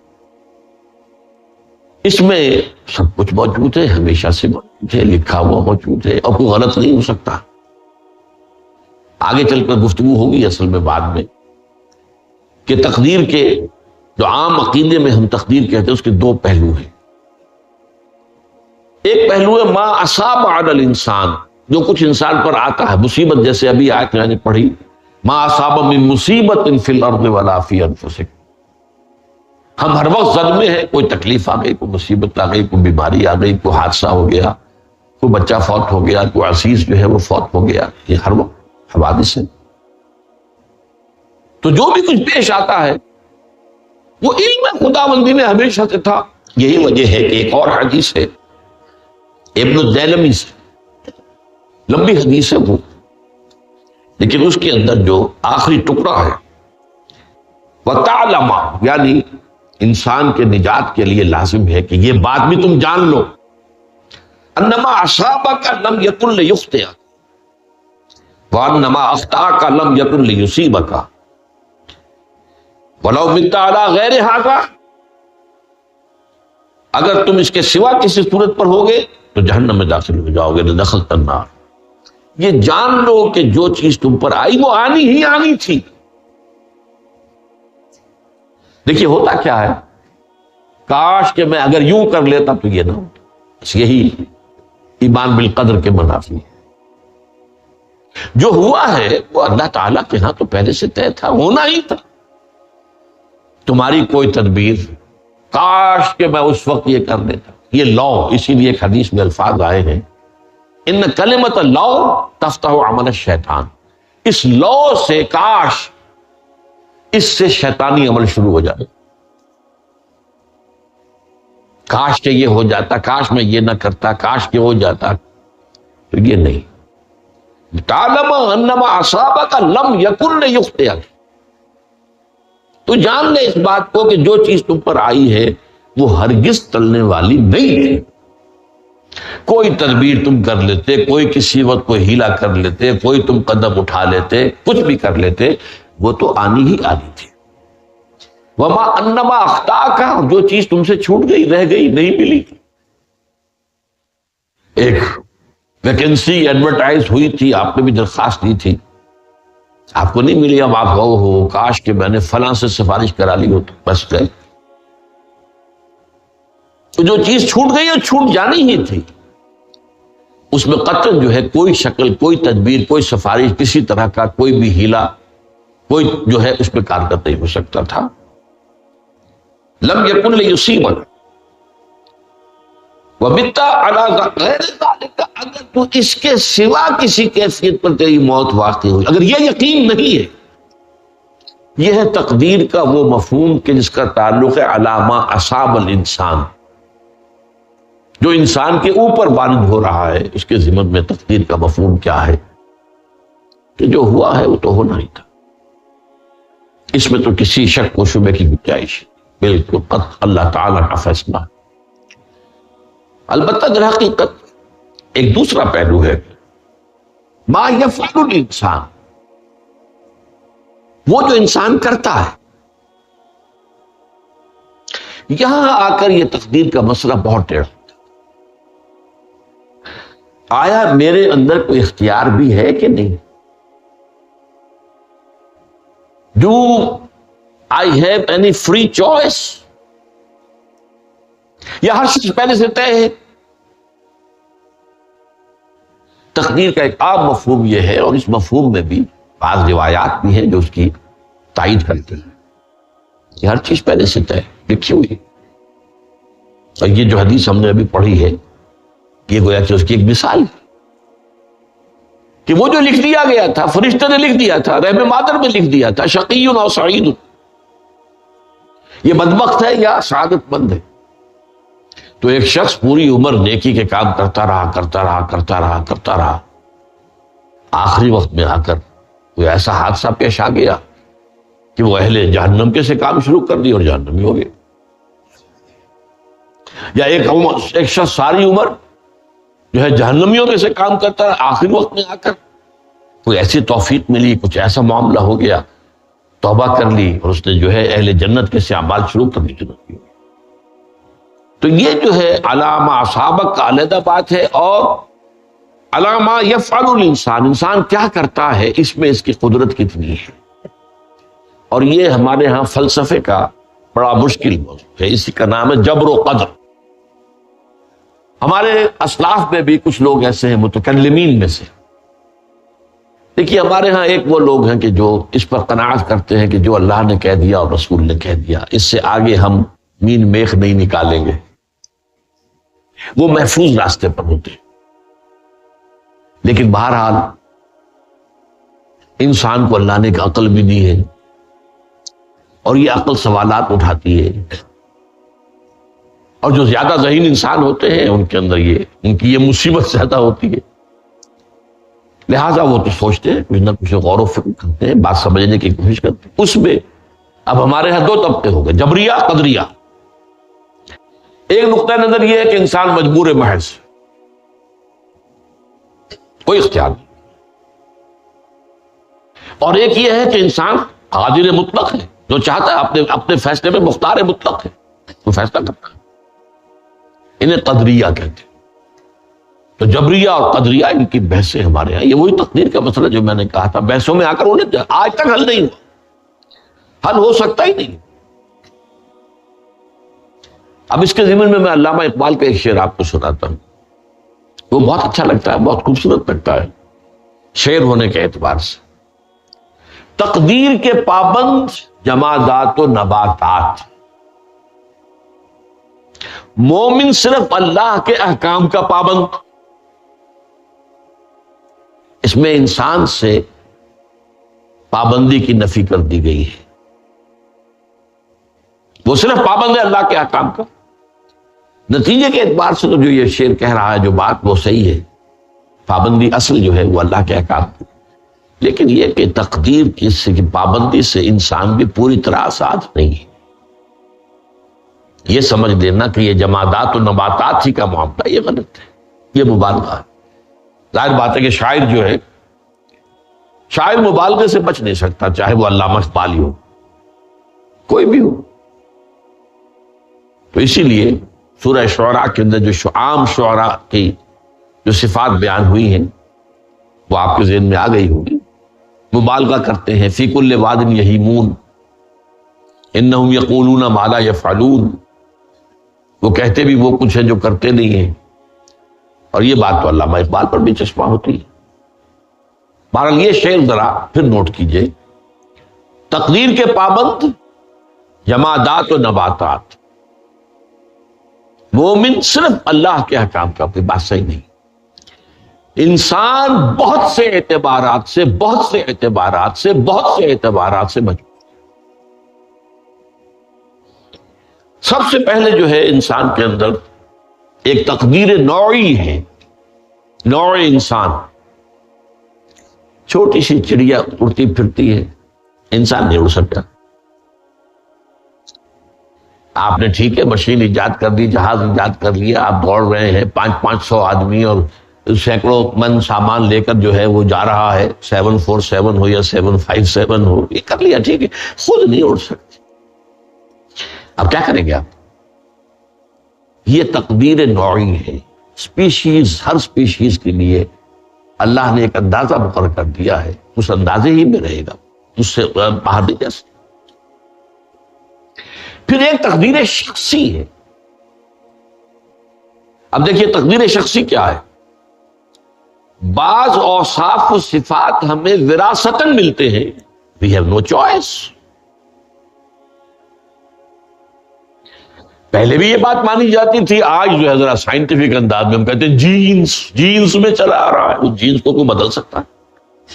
اس میں سب کچھ موجود ہے، ہمیشہ سے موجود ہے، لکھا ہوا موجود ہے، اور کوئی غلط نہیں ہو سکتا. آگے چل کر گفتگو ہوگی اصل میں بعد میں کہ تقدیر کے جو عام عقیدے میں ہم تقدیر کہتے ہیں اس کے 2 پہلو ہیں. ایک پہلو ہے ما اصاب علی الانسان، جو کچھ انسان پر آتا ہے مصیبت، جیسے ابھی آیت میں نے پڑھی ما اصاب من مصیبت فی الارض ولا فی انفسکم. ہم ہر وقت زد میں ہیں، کوئی تکلیف آ گئی، کوئی مصیبت آ گئی، کوئی بیماری آ گئی، کوئی حادثہ ہو گیا، کوئی بچہ فوت ہو گیا، کوئی عزیز جو ہے وہ فوت ہو گیا، یہ ہر وقت حوادث ہے. تو جو بھی کچھ پیش آتا ہے وہ علم خداوندی نے ہمیشہ سے تھا. یہی وجہ ہے کہ ایک اور حدیث ہے ابن الدیلمی سے، لمبی حدیث ہے وہ، لیکن اس کے اندر جو آخری ٹکڑا ہے وَتَعْلَمَ، یعنی انسان کے نجات کے لیے لازم ہے کہ یہ بات بھی تم جان لو انما اصابک لم یکن لیخطئک وانما اخطاک لم یکن لیصیبک ولو مت علی غیر ھذا. اگر تم اس کے سوا کسی صورت پر ہوگے تو جہنم میں داخل ہو جاؤ گے، لدخلت النار. یہ جان لو کہ جو چیز تم پر آئی وہ آنی ہی آنی تھی. دیکھیے ہوتا کیا ہے، کاش کہ میں اگر یوں کر لیتا تو یہ نہ ہوتا. بس یہی ایمان بالقدر کے منافی ہے. جو ہوا ہے وہ اللہ تعالیٰ کے ہاں تو پہلے سے طے تھا، ہونا ہی تھا. تمہاری کوئی تدبیر، کاش کہ میں اس وقت یہ کر لیتا. یہ لو، اسی لیے ایک حدیث میں الفاظ آئے ہیں ان کلمۃ لو تفتح عمل الشیطان. اس لو سے، کاش، اس سے شیطانی عمل شروع ہو جائے. کاش کہ یہ ہو جاتا، کاش میں یہ نہ کرتا، کاش کہ ہو جاتا. تو یہ نہیں. تعلم انما اصابک لم یکن لیخطئک. تو جان لے اس بات کو کہ جو چیز تم پر آئی ہے وہ ہرگز ٹلنے والی نہیں ہے. کوئی تدبیر تم کر لیتے، کوئی کسی وقت کوئی ہیلا کر لیتے، کوئی تم قدم اٹھا لیتے، کچھ بھی کر لیتے، وہ تو آنی ہی آنی تھی. وما انما اخطاک، جو چیز تم سے چھوٹ گئی، رہ گئی، نہیں ملی. ایک ویکینسی ایڈورٹائز ہوئی تھی، آپ نے بھی درخواست دی تھی، آپ کو نہیں ملی. اب آپ ہو کاش کہ میں نے فلاں سے سفارش کرا لی ہو تو بس گئے. تو جو چیز چھوٹ گئی وہ چھوٹ جانی ہی تھی. اس میں قطعاً جو ہے کوئی شکل، کوئی تدبیر، کوئی سفارش، کسی طرح کا کوئی بھی ہیلا، کوئی جو ہے اس پہ کارگر نہیں ہو سکتا تھا. لم یکن لیصیبک ومت علی غیر ذلک. اگر تو اس کے سوا کسی کیفیت پر تیری موت واقع ہوئی، اگر یہ یقین نہیں ہے یہ ہے تقدیر کا وہ مفہوم کہ جس کا تعلق ہے علامہ اصاب الانسان، جو انسان کے اوپر وارد ہو رہا ہے، اس کے ضمن میں تقدیر کا مفہوم کیا ہے کہ جو ہوا ہے وہ تو ہونا ہی تھا، اس میں تو کسی شک و شبے کی گنجائش بالکل قط اللہ تعالی کا فیصلہ ہے۔ البتہ در حقیقت ایک دوسرا پہلو ہے، ما یفعل الانسان، وہ جو انسان کرتا ہے۔ یہاں آ کر یہ تقدیر کا مسئلہ بہت ٹیڑھا ہوتا ہے۔ آیا میرے اندر کوئی اختیار بھی ہے کہ نہیں؟ Do I have any free choice؟ یا ہر چیز پہلے سے طے ہے؟ تقدیر کا ایک عام مفہوم یہ ہے، اور اس مفہوم میں بھی بعض روایات بھی ہیں جو اس کی تائید کرتی ہیں کہ ہر چیز پہلے سے طے لکھی ہوئی۔ اور یہ جو حدیث ہم نے ابھی پڑھی ہے، یہ گویا کہ اس کی ایک مثال ہے کہ وہ جو لکھ دیا گیا تھا، فرشتے نے لکھ دیا تھا، رحم مادر میں لکھ دیا تھا، شقی و سعید، یہ بدبخت ہے یا سعادت مند ہے۔ تو ایک شخص پوری عمر نیکی کے کام کرتا رہا، آخری وقت میں آ کر کوئی ایسا حادثہ پیش آ گیا کہ وہ اہل جہنم کے سے کام شروع کر دی اور جہنمی ہو گئے۔ یا ایک شخص ساری عمر جو ہے جہنمیوں کے سے کام کرتا رہا، آخری وقت میں آ کر کوئی ایسی توفیق ملی، کچھ ایسا معاملہ ہو گیا، توبہ کر لی اور اس نے جو ہے اہل جنت کے سے اعمال شروع کر دی، جنت کی۔ تو یہ جو ہے علامہ اصابک کا علیحدہ بات ہے، اور علامہ یفعل الانسان، انسان کیا کرتا ہے، اس میں اس کی قدرت کتنی ہے۔ اور یہ ہمارے ہاں فلسفے کا بڑا مشکل موضوع ہے، اسی کا نام ہے جبر و قدر۔ ہمارے اسلاف میں بھی کچھ لوگ ایسے ہیں متکلمین میں سے، دیکھیے ہمارے ہاں ایک وہ لوگ ہیں کہ جو اس پر قناعت کرتے ہیں کہ جو اللہ نے کہہ دیا اور رسول نے کہہ دیا، اس سے آگے ہم مین میخ نہیں نکالیں گے، وہ محفوظ راستے پر ہوتے ہیں۔ لیکن بہرحال انسان کو اللہ نے ایک عقل بھی دی ہے، اور یہ عقل سوالات اٹھاتی ہے، اور جو زیادہ ذہین انسان ہوتے ہیں ان کے اندر ان کی یہ مصیبت زیادہ ہوتی ہے، لہٰذا وہ تو سوچتے ہیں، کچھ نہ کچھ غور و فکر کرتے ہیں، بات سمجھنے کی کوشش کرتے ہیں۔ اس میں اب ہمارے یہاں دو طبقے ہو گئے، جبریہ، قدریہ۔ ایک نقطہ نظر یہ ہے کہ انسان مجبور محض، کوئی اختیار نہیں، اور ایک یہ ہے کہ انسان قادر مطلق ہے، جو چاہتا ہے اپنے فیصلے میں مختار مطلق ہے، وہ فیصلہ کرتا ہے۔ انہیں قدریہ کہتے ہیں۔ تو جبریہ اور قدریہ ان کی بحثیں ہمارے یہاں، یہ وہی تقدیر کا مسئلہ جو میں نے کہا تھا، بحثوں میں آ کر انہیں آج تک حل نہیں ہوا، حل ہو سکتا ہی نہیں۔ اب اس کے ضمن میں علامہ اقبال کا ایک شعر آپ کو سناتا ہوں، وہ بہت اچھا لگتا ہے، بہت خوبصورت لگتا ہے شعر ہونے کے اعتبار سے۔ تقدیر کے پابند جمادات و نباتات، مومن صرف اللہ کے احکام کا پابند۔ اس میں انسان سے پابندی کی نفی کر دی گئی ہے، وہ صرف پابند ہے اللہ کے احکام کا۔ نتیجے کے اعتبار سے تو جو یہ شعر کہہ رہا ہے، جو بات وہ صحیح ہے، پابندی اصل جو ہے وہ اللہ کے احکام کی، لیکن یہ کہ تقدیر کی پابندی سے انسان بھی پوری طرح آزاد نہیں ہے۔ یہ سمجھ لینا کہ یہ جمادات و نباتات ہی کا معاملہ، یہ غلط ہے، یہ مبالغہ ہے۔ ظاہر بات ہے کہ شاعر جو ہے، شاعر مبالغے سے بچ نہیں سکتا، چاہے وہ علامہ اقبالی ہو، کوئی بھی ہو۔ تو اسی لیے سورہ شعراء کے اندر جو عام شعراء کی جو صفات بیان ہوئی ہیں وہ آپ کے ذہن میں آ گئی ہوگی۔ مبالغہ کرتے ہیں، فی کل واد یہیمون انہم یقولون ما لا یفعلون، وہ کہتے بھی وہ کچھ ہے جو کرتے نہیں ہیں، اور یہ بات تو علامہ اقبال پر بھی چشمہ ہوتی ہے۔ بہرحال یہ شعر ذرا پھر نوٹ کیجئے، تقدیر کے پابند جمادات و نباتات، مومن صرف اللہ کے احکام کا، کوئی بات صحیح نہیں۔ انسان بہت سے اعتبارات سے مجبور، سب سے پہلے جو ہے انسان کے اندر ایک تقدیر نوعی ہے، نوع انسان. چھوٹی سی چڑیا اڑتی پھرتی ہے، انسان نہیں اڑ سکتا. آپ نے ٹھیک ہے مشین ایجاد کر دی، جہاز ایجاد کر لیا، آپ دوڑ رہے ہیں 500 آدمی اور سینکڑوں من سامان لے کر جو ہے وہ جا رہا ہے، 747 ہو یا 757 ہو، یہ کر لیا ٹھیک ہے، خود نہیں اڑ سکتے. اب کیا کریں گے آپ؟ یہ تقدیر نوعی ہے. اسپیشیز، ہر اسپیشیز کے لیے اللہ نے ایک اندازہ مقرر کر دیا ہے، اس اندازے ہی میں رہے گا، اس سے باہر نہیں جا سکتا. پھر ایک تقدیر شخصی ہے. اب دیکھیے تقدیر شخصی کیا ہے؟ بعض اوصاف و صفات ہمیں وراثتاً ملتے ہیں، we have no choice. پہلے بھی یہ بات مانی جاتی تھی، آج جو ہے ذرا سائنٹیفک انداز میں ہم کہتے ہیں جینز میں چلا آ رہا ہے. اس جینز کو کوئی بدل سکتا ہے؟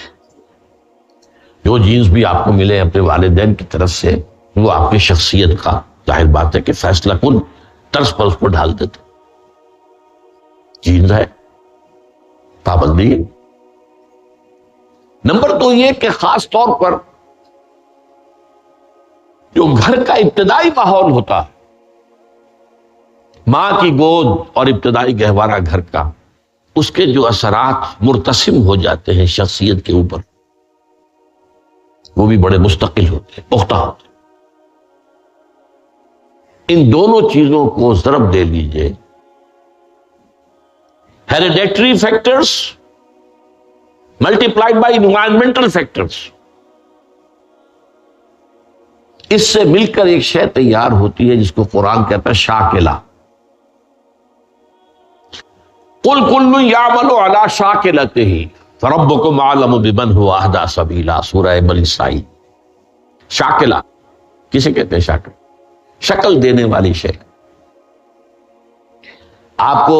جو جینز بھی آپ کو ملے اپنے والدین کی طرف سے، وہ آپ کی شخصیت کا ظاہر بات ہے کہ فیصلہ کن طرز پر اس کو ڈال دیتے. جینز ہے، پابندی. نمبر 2 یہ کہ خاص طور پر جو گھر کا ابتدائی ماحول ہوتا ہے، ماں کی گود اور ابتدائی گہوارہ گھر کا، اس کے جو اثرات مرتسم ہو جاتے ہیں شخصیت کے اوپر، وہ بھی بڑے مستقل ہوتے ہیں، پختہ ہوتے ہیں. ان دونوں چیزوں کو ضرب دے لیجئے، hereditary factors multiplied by environmental factors, اس سے مل کر ایک شے تیار ہوتی ہے جس کو قرآن کہتا ہے شاکلہ. قُلْ كُلٌّ يَعْمَلُ عَلَىٰ شَاكِلَتِهِ فَرَبُّكُمْ أَعْلَمُ بِمَنْ هُوَ أَهْدَىٰ سَبِيلًا. سورہ بنی اسرائیل. شاکلہ کسے کہتے ہیں؟ شاکلہ شکل دینے والی شے. آپ کو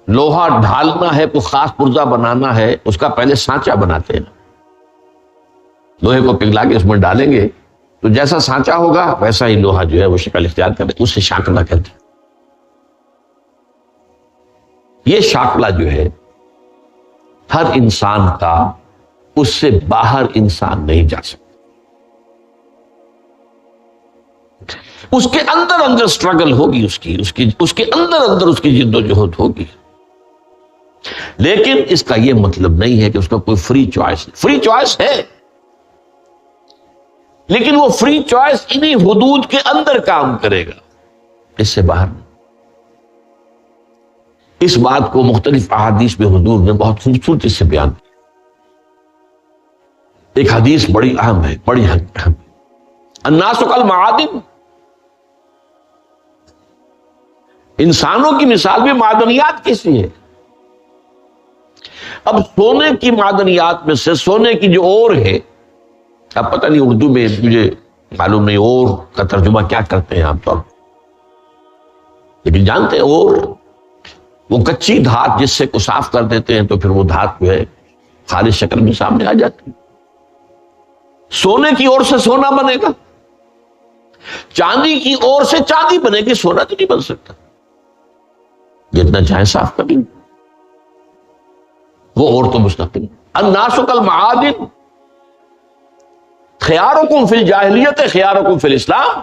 لوہا ڈھالنا ہے، کوئی خاص پرزہ بنانا ہے، اس کا پہلے سانچہ بناتے ہیں. لوہے کو پگھلا کے اس میں ڈالیں گے تو جیسا سانچہ ہوگا ویسا ہی لوہا جو ہے وہ شکل اختیار کرے، اسے شاکلہ کہتے ہیں. یہ شاکلہ جو ہے ہر انسان کا، اس سے باہر انسان نہیں جا سکتا. اس کے اندر سٹرگل ہوگی، اس کے اندر اس کی جد و جہد ہوگی. لیکن اس کا یہ مطلب نہیں ہے کہ اس کا کوئی فری چوائس ہے. فری چوائس ہے، لیکن وہ فری چوائس انہی حدود کے اندر کام کرے گا، اس سے باہر نہیں. اس بات کو مختلف احادیث میں حضور نے بہت خوبصورتی سے بیان کیا. ایک حدیث بڑی اہم ہے، بڑی اہم. الناس کالمعادن، انسانوں کی مثال بھی معدنیات کی سی ہے. اب سونے کی معدنیات میں سے سونے کی جو اور ہے، اب پتہ نہیں اردو میں مجھے معلوم نہیں اور کا ترجمہ کیا کرتے ہیں عام طور پر، لیکن جانتے ہیں اور وہ کچی دھات جس سے کو صاف کر دیتے ہیں تو پھر وہ دھات جو ہے خالص شکل میں سامنے آ جاتی ہے. سونے کی اور سے سونا بنے گا، چاندی کی اور سے چاندی بنے گی، سونا تو نہیں بن سکتا. جتنا چاہے صاف کر لیں، وہ اور تو مستقل. الناس کالمعادن خیارکم فی الجاہلیت خیارکم فی الاسلام.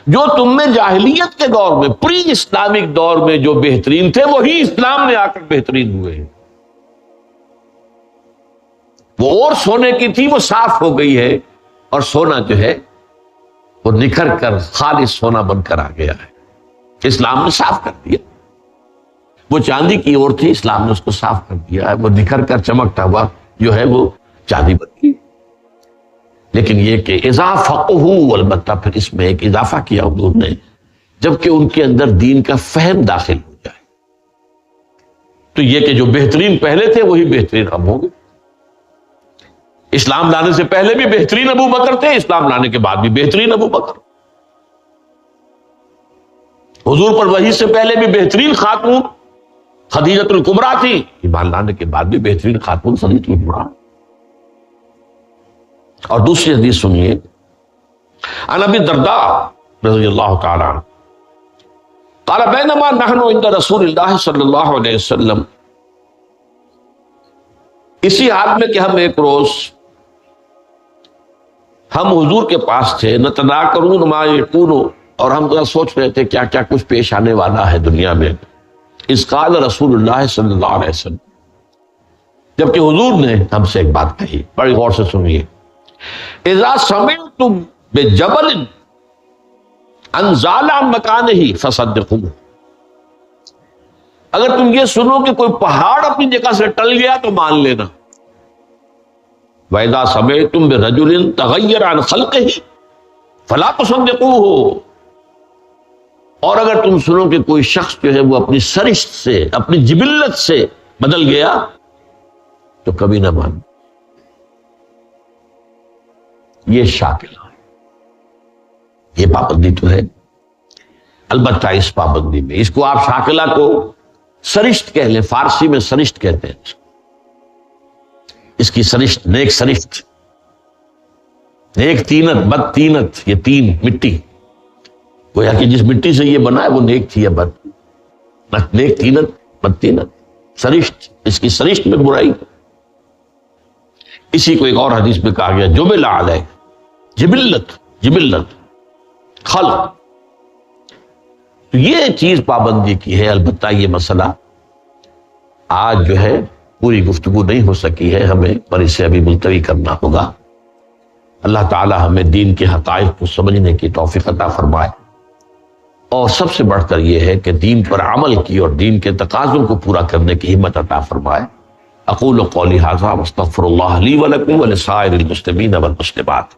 جو تم میں جاہلیت کے دور میں، پری اسلامک دور میں جو بہترین تھے، وہی اسلام میں آ کر بہترین ہوئے ہیں. وہ اور سونے کی تھی، وہ صاف ہو گئی ہے، اور سونا جو ہے وہ نکھر کر خالص سونا بن کر آ گیا ہے. اسلام نے صاف کر دیا. وہ چاندی کی اور تھی، اسلام نے اس کو صاف کر دیا ہے، وہ نکھر کر چمکتا ہوا جو ہے وہ چاندی بن گئی. لیکن یہ کہ اضافہ، البتہ پھر اس میں ایک اضافہ کیا حضور نے، جبکہ ان کے اندر دین کا فہم داخل ہو جائے تو یہ کہ جو بہترین پہلے تھے وہی بہترین اب ہوں گے. اسلام لانے سے پہلے بھی بہترین ابو بکر تھے، اسلام لانے کے بعد بھی بہترین ابو بکر. حضور پر وحی سے پہلے بھی بہترین خاتون خدیجۃ الکبریٰ تھی، ایمان لانے کے بعد بھی بہترین خاتون خدیجۃ الکبریٰ. اور دوسری حدیث سنیے، عن ابی الدرداء رضی اللہ تعالی عنہ قال بینما نحن عند رسول اللہ صلی اللہ علیہ وسلم، اسی حال میں کہ ہم ایک روز ہم حضور کے پاس تھے، نتذاکرون ما یکون، اور ہم ذرا سوچ رہے تھے کیا کیا کچھ پیش آنے والا ہے دنیا میں، اذ قال رسول اللہ صلی اللہ علیہ وسلم، جبکہ حضور نے ہم سے ایک بات کہی، بڑی غور سے سنیے، اذا سمعتم بجبل ان زال عن مکانہ فصدقوه، اگر تم یہ سنو کہ کوئی پہاڑ اپنی جگہ سے ٹل گیا تو مان لینا، وَإِذَا سَمِعْتُمْ بِرَجُلٍ تَغَيَّرَ عَنْ خَلْقِهِ فَلَا تُصَدِّقُوهُ، اور اگر تم سنو کہ کوئی شخص جو ہے وہ اپنی سرشت سے، اپنی جبلت سے بدل گیا تو کبھی نہ مانو۔ یہ شاکلہ ہے، یہ پابندی تو ہے، البتہ اس پابندی میں اس کو آپ شاکلہ کو سرشت کہہ لیں، فارسی میں سرشت کہتے ہیں اس کی سرشت، نیک سرشت، نیک تینت، بد تینت، یہ تین مٹی، گویا کہ جس مٹی سے یہ بنا ہے وہ نیک تھی یا بد، نیک تینت بد تینت، سرشت، اس کی سرشت میں برائی۔ اسی کو ایک اور حدیث میں کہا گیا جبل علیہ، جبلت، جبلت، خلق، تو یہ چیز پابندی کی ہے۔ البتہ یہ مسئلہ آج جو ہے پوری گفتگو نہیں ہو سکی ہے ہمیں، پر اسے ابھی ملتوی کرنا ہوگا۔ اللہ تعالی ہمیں دین کے حقائق کو سمجھنے کی توفیق عطا فرمائے، اور سب سے بڑھ کر یہ ہے کہ دین پر عمل کی اور دین کے تقاضوں کو پورا کرنے کی ہمت عطا فرمائے۔ اقول قولی ھذا واستغفر اللہ لی ولکم ولسائر المسلمین والمسلمات۔